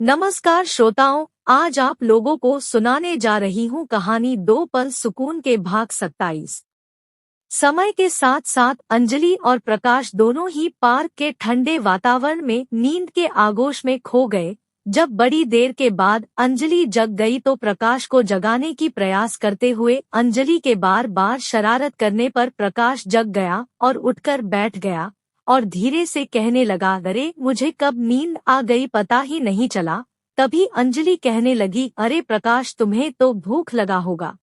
नमस्कार श्रोताओं, आज आप लोगों को सुनाने जा रही हूँ कहानी दो पल सुकून के भाग 27। समय के साथ साथ अंजलि और प्रकाश दोनों ही पार्क के ठंडे वातावरण में नींद के आगोश में खो गए। जब बड़ी देर के बाद अंजलि जग गई तो प्रकाश को जगाने की प्रयास करते हुए अंजलि के बार बार शरारत करने पर प्रकाश जग गया और उठकर बैठ गया और धीरे से कहने लगा, अरे मुझे कब नींद आ गई पता ही नहीं चला। तभी अंजलि कहने लगी, अरे प्रकाश तुम्हें तो भूख लगा होगा,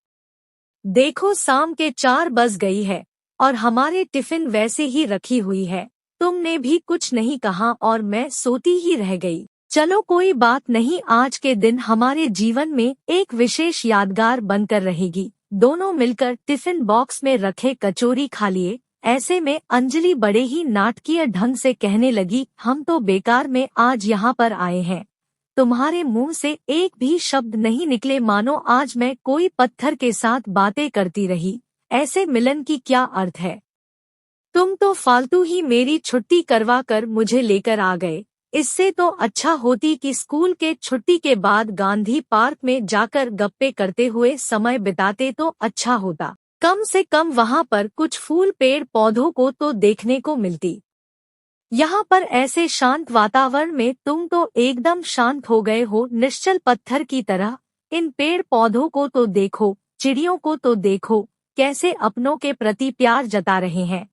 देखो शाम के 4 बज गई है और हमारे टिफिन वैसे ही रखी हुई है। तुमने भी कुछ नहीं कहा और मैं सोती ही रह गई। चलो कोई बात नहीं, आज के दिन हमारे जीवन में एक विशेष यादगार बनकर रहेगी। दोनों मिलकर टिफिन बॉक्स में रखे कचौरी खा लिए। ऐसे में अंजलि बड़े ही नाटकीय ढंग से कहने लगी, हम तो बेकार में आज यहाँ पर आए हैं। तुम्हारे मुंह से एक भी शब्द नहीं निकले, मानो आज मैं कोई पत्थर के साथ बातें करती रही। ऐसे मिलन की क्या अर्थ है? तुम तो फालतू ही मेरी छुट्टी करवा कर मुझे लेकर आ गए। इससे तो अच्छा होती कि स्कूल के छुट्टी के बाद गांधी पार्क में जाकर गप्पे करते हुए समय बिताते तो अच्छा होता। कम से कम वहाँ पर कुछ फूल पेड़ पौधों को तो देखने को मिलती। यहाँ पर ऐसे शांत वातावरण में तुम तो एकदम शांत हो गए हो, निश्चल पत्थर की तरह। इन पेड़ पौधों को तो देखो, चिड़ियों को तो देखो, कैसे अपनों के प्रति प्यार जता रहे हैं।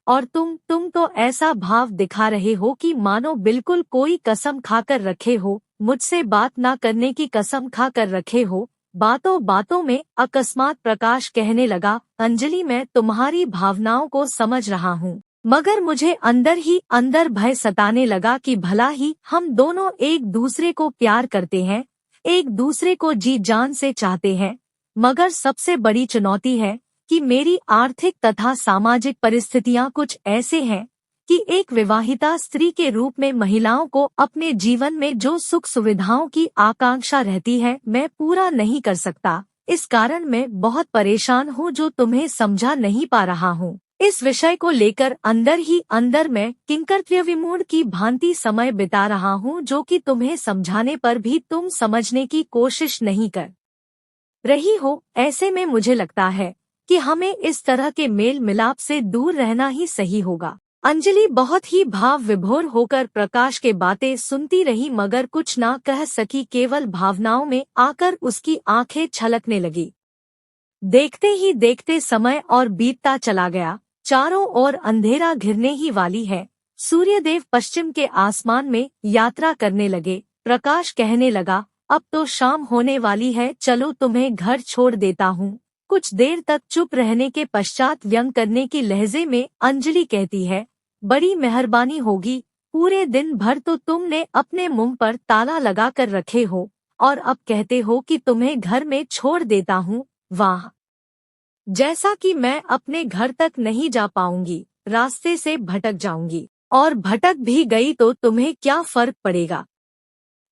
और तुम तो ऐसा भाव दिखा रहे हो कि मानो बिल्कुल कोई कसम खाकर रखे हो, मुझसे बात ना करने की कसम खाकर रखे हो। बातों बातों में अकस्मात प्रकाश कहने लगा, अंजलि मैं तुम्हारी भावनाओं को समझ रहा हूँ, मगर मुझे अंदर ही अंदर भय सताने लगा कि भला ही हम दोनों एक दूसरे को प्यार करते हैं, एक दूसरे को जी जान से चाहते हैं, मगर सबसे बड़ी चुनौती है कि मेरी आर्थिक तथा सामाजिक परिस्थितियां कुछ ऐसे हैं कि एक विवाहिता स्त्री के रूप में महिलाओं को अपने जीवन में जो सुख सुविधाओं की आकांक्षा रहती है मैं पूरा नहीं कर सकता। इस कारण मैं बहुत परेशान हूँ, जो तुम्हें समझा नहीं पा रहा हूँ। इस विषय को लेकर अंदर ही अंदर मैं किंकर्तव्य विमूढ़ की भांति समय बिता रहा हूँ, जो कि तुम्हें समझाने पर भी तुम समझने की कोशिश नहीं कर रही हो। ऐसे में मुझे लगता है कि हमें इस तरह के मेल मिलाप से दूर रहना ही सही होगा। अंजलि बहुत ही भाव विभोर होकर प्रकाश के बातें सुनती रही, मगर कुछ ना कह सकी, केवल भावनाओं में आकर उसकी आंखें छलकने लगी। देखते ही देखते समय और बीतता चला गया। चारों ओर अंधेरा घिरने ही वाली है। सूर्यदेव पश्चिम के आसमान में यात्रा करने लगे। प्रकाश कहने लगा, अब तो शाम होने वाली है, चलो तुम्हें घर छोड़ देता हूँ। कुछ देर तक चुप रहने के पश्चात व्यंग करने की लहजे में अंजलि कहती है, बड़ी मेहरबानी होगी, पूरे दिन भर तो तुमने अपने मुंह पर ताला लगा कर रखे हो और अब कहते हो कि तुम्हें घर में छोड़ देता हूँ। वाह, जैसा कि मैं अपने घर तक नहीं जा पाऊंगी, रास्ते से भटक जाऊंगी, और भटक भी गई तो तुम्हें क्या फर्क पड़ेगा।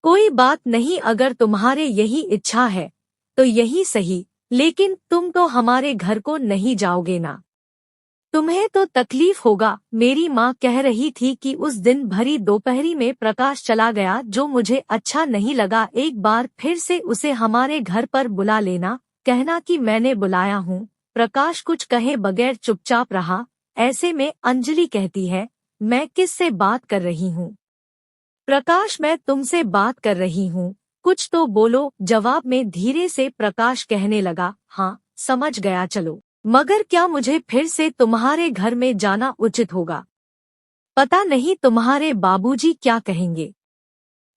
कोई बात नहीं, अगर तुम्हारे यही इच्छा है तो यही सही, लेकिन तुम तो हमारे घर को नहीं जाओगे ना। तुम्हें तो तकलीफ होगा। मेरी माँ कह रही थी कि उस दिन भरी दोपहरी में प्रकाश चला गया, जो मुझे अच्छा नहीं लगा। एक बार फिर से उसे हमारे घर पर बुला लेना, कहना कि मैंने बुलाया हूँ। प्रकाश कुछ कहे बगैर चुपचाप रहा। ऐसे में अंजलि कहती है, मैं किससे बात कर रही हूँ? प्रकाश, मैं तुमसे बात कर रही हूँ, कुछ तो बोलो। जवाब में धीरे से प्रकाश कहने लगा, हाँ समझ गया, चलो, मगर क्या मुझे फिर से तुम्हारे घर में जाना उचित होगा? पता नहीं तुम्हारे बाबूजी क्या कहेंगे,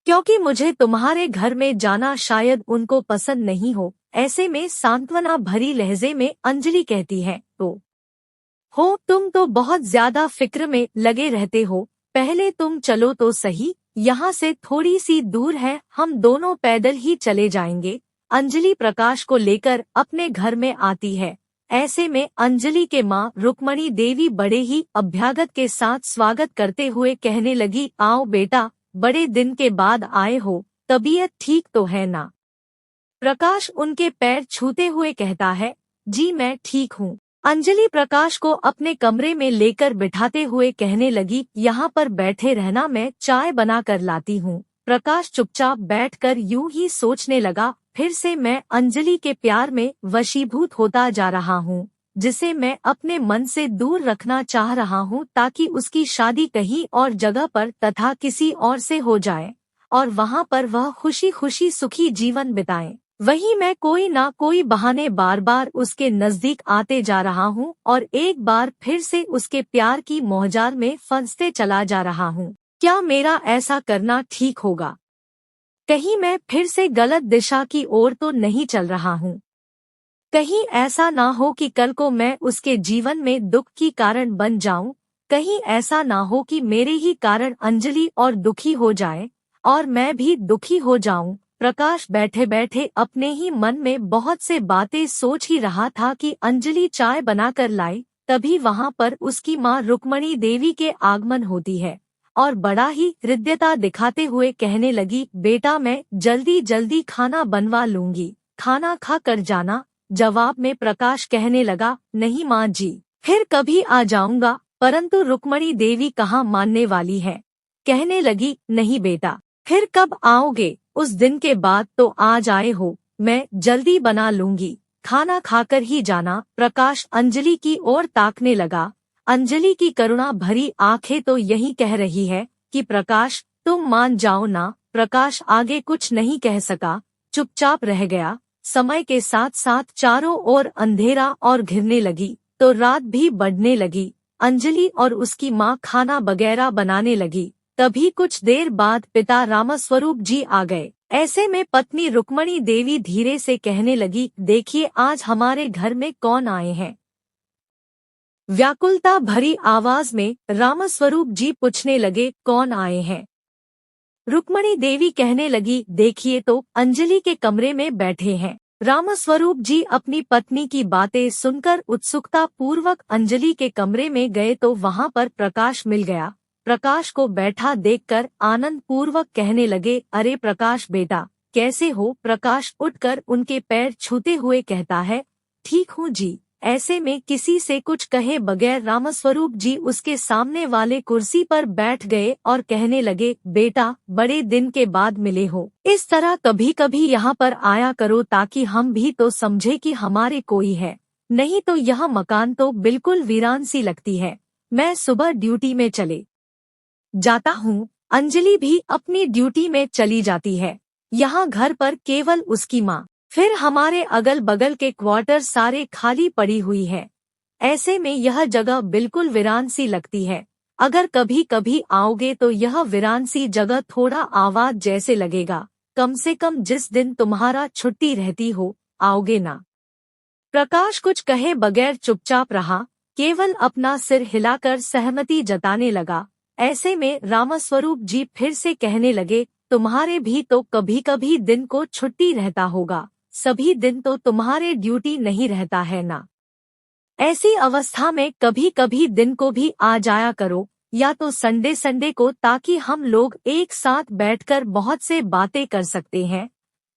क्योंकि मुझे तुम्हारे घर में जाना शायद उनको पसंद नहीं हो। ऐसे में सांत्वना भरी लहजे में अंजलि कहती है, तो तुम तो बहुत ज्यादा फिक्र में लगे रहते हो। पहले तुम चलो तो सही, यहाँ से थोड़ी सी दूर है, हम दोनों पैदल ही चले जाएंगे। अंजलि प्रकाश को लेकर अपने घर में आती है। ऐसे में अंजलि के माँ रुक्मणी देवी बड़े ही अभ्यागत के साथ स्वागत करते हुए कहने लगी, आओ बेटा, बड़े दिन के बाद आए हो, तबीयत ठीक तो है ना? प्रकाश उनके पैर छूते हुए कहता है, जी मैं ठीक हूँ। अंजलि प्रकाश को अपने कमरे में लेकर बिठाते हुए कहने लगी, यहाँ पर बैठे रहना, मैं चाय बना कर लाती हूँ। प्रकाश चुपचाप बैठकर यूं ही सोचने लगा, फिर से मैं अंजलि के प्यार में वशीभूत होता जा रहा हूँ, जिसे मैं अपने मन से दूर रखना चाह रहा हूँ ताकि उसकी शादी कहीं और जगह पर तथा किसी और से हो जाए और वहाँ पर वह खुशी खुशी सुखी जीवन बिताए। वहीं मैं कोई ना कोई बहाने बार बार उसके नजदीक आते जा रहा हूँ और एक बार फिर से उसके प्यार की मोहजाल में फंसते चला जा रहा हूँ। क्या मेरा ऐसा करना ठीक होगा? कहीं मैं फिर से गलत दिशा की ओर तो नहीं चल रहा हूँ? कहीं ऐसा ना हो कि कल को मैं उसके जीवन में दुख की कारण बन जाऊं? कहीं ऐसा ना हो कि मेरे ही कारण अंजलि और दुखी हो जाए और मैं भी दुखी हो जाऊं? प्रकाश बैठे बैठे अपने ही मन में बहुत से बातें सोच ही रहा था कि अंजलि चाय बनाकर लाई, तभी वहां पर उसकी माँ रुक्मणी देवी के आगमन होती है और बड़ा ही हृदयता दिखाते हुए कहने लगी, बेटा मैं जल्दी जल्दी खाना बनवा लूंगी, खाना खा कर जाना। जवाब में प्रकाश कहने लगा, नहीं माँ जी, फिर कभी आ जाऊंगा। परंतु रुक्मणी देवी कहाँ मानने वाली है, कहने लगी, नहीं बेटा, फिर कब आओगे? उस दिन के बाद तो आज आए हो, मैं जल्दी बना लूंगी, खाना खाकर ही जाना। प्रकाश अंजलि की ओर ताकने लगा। अंजलि की करुणा भरी आंखें तो यही कह रही है कि प्रकाश तुम मान जाओ ना। प्रकाश आगे कुछ नहीं कह सका, चुपचाप रह गया। समय के साथ साथ चारों ओर अंधेरा और घिरने लगी तो रात भी बढ़ने लगी। अंजलि और उसकी माँ खाना वगैरह बनाने लगी। तभी कुछ देर बाद पिता रामस्वरूप जी आ गए। ऐसे में पत्नी रुक्मणी देवी धीरे से कहने लगी, देखिए आज हमारे घर में कौन आए हैं। व्याकुलता भरी आवाज में रामस्वरूप जी पूछने लगे, कौन आए हैं? रुक्मणी देवी कहने लगी, देखिए तो अंजलि के कमरे में बैठे हैं। रामस्वरूप जी अपनी पत्नी की बातें सुनकर उत्सुकता पूर्वक अंजलि के कमरे में गए तो वहां पर प्रकाश मिल गया। प्रकाश को बैठा देखकर आनंद पूर्वक कहने लगे, अरे प्रकाश बेटा, कैसे हो? प्रकाश उठकर उनके पैर छूते हुए कहता है, ठीक हूँ जी। ऐसे में किसी से कुछ कहे बगैर रामस्वरूप जी उसके सामने वाले कुर्सी पर बैठ गए और कहने लगे, बेटा बड़े दिन के बाद मिले हो, इस तरह कभी कभी यहाँ पर आया करो ताकि हम भी तो समझे कि हमारे कोई है, नहीं तो यह मकान तो बिल्कुल वीरान सी लगती है। मैं सुबह ड्यूटी में चले जाता हूँ, अंजलि भी अपनी ड्यूटी में चली जाती है, यहाँ घर पर केवल उसकी माँ, फिर हमारे अगल बगल के क्वार्टर सारे खाली पड़ी हुई है। ऐसे में यह जगह बिल्कुल वीरान सी लगती है। अगर कभी कभी आओगे तो यह वीरान सी जगह थोड़ा आवाज जैसे लगेगा। कम से कम जिस दिन तुम्हारा छुट्टी रहती हो, आओगे ना? प्रकाश कुछ कहे बगैर चुपचाप रहा, केवल अपना सिर हिलाकर सहमति जताने लगा। ऐसे में रामस्वरूप जी फिर से कहने लगे, तुम्हारे भी तो कभी कभी दिन को छुट्टी रहता होगा, सभी दिन तो तुम्हारे ड्यूटी नहीं रहता है ना? ऐसी अवस्था में कभी कभी दिन को भी आ जाया करो, या तो संडे संडे को, ताकि हम लोग एक साथ बैठकर बहुत से बातें कर सकते हैं।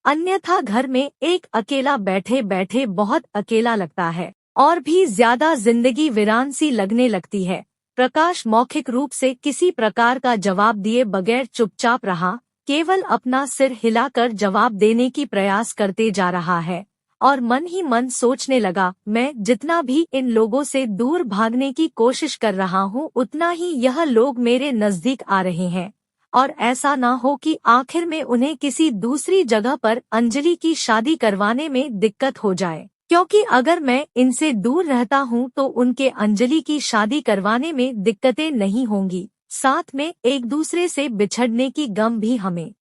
अन्यथा घर में एक अकेला बैठे बैठे बहुत अकेला लगता है और भी ज्यादा जिंदगी वीरान सी लगने लगती है। प्रकाश मौखिक रूप से किसी प्रकार का जवाब दिए बगैर चुपचाप रहा, केवल अपना सिर हिलाकर जवाब देने की प्रयास करते जा रहा है और मन ही मन सोचने लगा, मैं जितना भी इन लोगों से दूर भागने की कोशिश कर रहा हूँ, उतना ही यह लोग मेरे नजदीक आ रहे हैं। और ऐसा ना हो कि आखिर में उन्हें किसी दूसरी जगह पर अंजलि की शादी करवाने में दिक्कत हो जाए, क्योंकि अगर मैं इनसे दूर रहता हूँ तो उनके अंजलि की शादी करवाने में दिक्कतें नहीं होंगी, साथ में एक दूसरे से बिछड़ने की गम भी हमें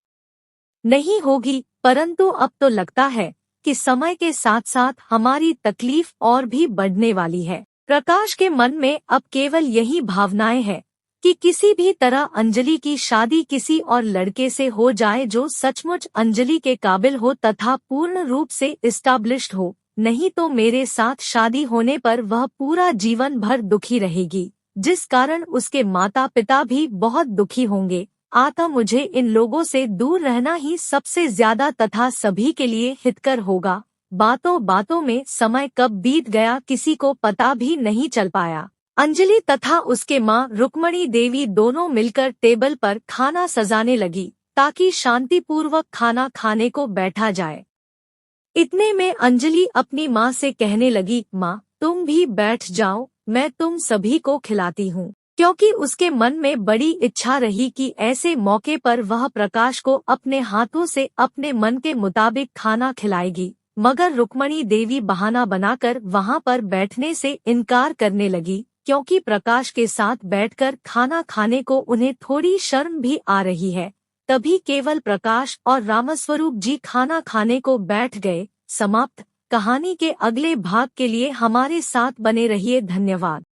नहीं होगी। परंतु अब तो लगता है कि समय के साथ साथ हमारी तकलीफ और भी बढ़ने वाली है। प्रकाश के मन में अब केवल यही भावनाएं हैं कि किसी भी तरह अंजलि की शादी किसी और लड़के से हो जाए जो सचमुच अंजलि के काबिल हो तथा पूर्ण रूप से इस्टाब्लिश्ड हो, नहीं तो मेरे साथ शादी होने पर वह पूरा जीवन भर दुखी रहेगी, जिस कारण उसके माता पिता भी बहुत दुखी होंगे। अतः मुझे इन लोगों से दूर रहना ही सबसे ज्यादा तथा सभी के लिए हितकर होगा। बातों बातों में समय कब बीत गया किसी को पता भी नहीं चल पाया। अंजलि तथा उसके माँ रुक्मणी देवी दोनों मिलकर टेबल पर खाना सजाने लगी। ताकि शांतिपूर्वक खाना खाने को बैठा जाए। इतने में अंजलि अपनी माँ से कहने लगी, माँ तुम भी बैठ जाओ, मैं तुम सभी को खिलाती हूँ, क्योंकि उसके मन में बड़ी इच्छा रही कि ऐसे मौके पर वह प्रकाश को अपने हाथों से अपने मन के मुताबिक खाना खिलाएगी। मगर रुक्मणी देवी बहाना बनाकर वहां पर बैठने से इनकार करने लगी, क्योंकि प्रकाश के साथ बैठकर खाना खाने को उन्हें थोड़ी शर्म भी आ रही है। तभी केवल प्रकाश और रामस्वरूप जी खाना खाने को बैठ गए। समाप्त। कहानी के अगले भाग के लिए हमारे साथ बने रहिए। धन्यवाद।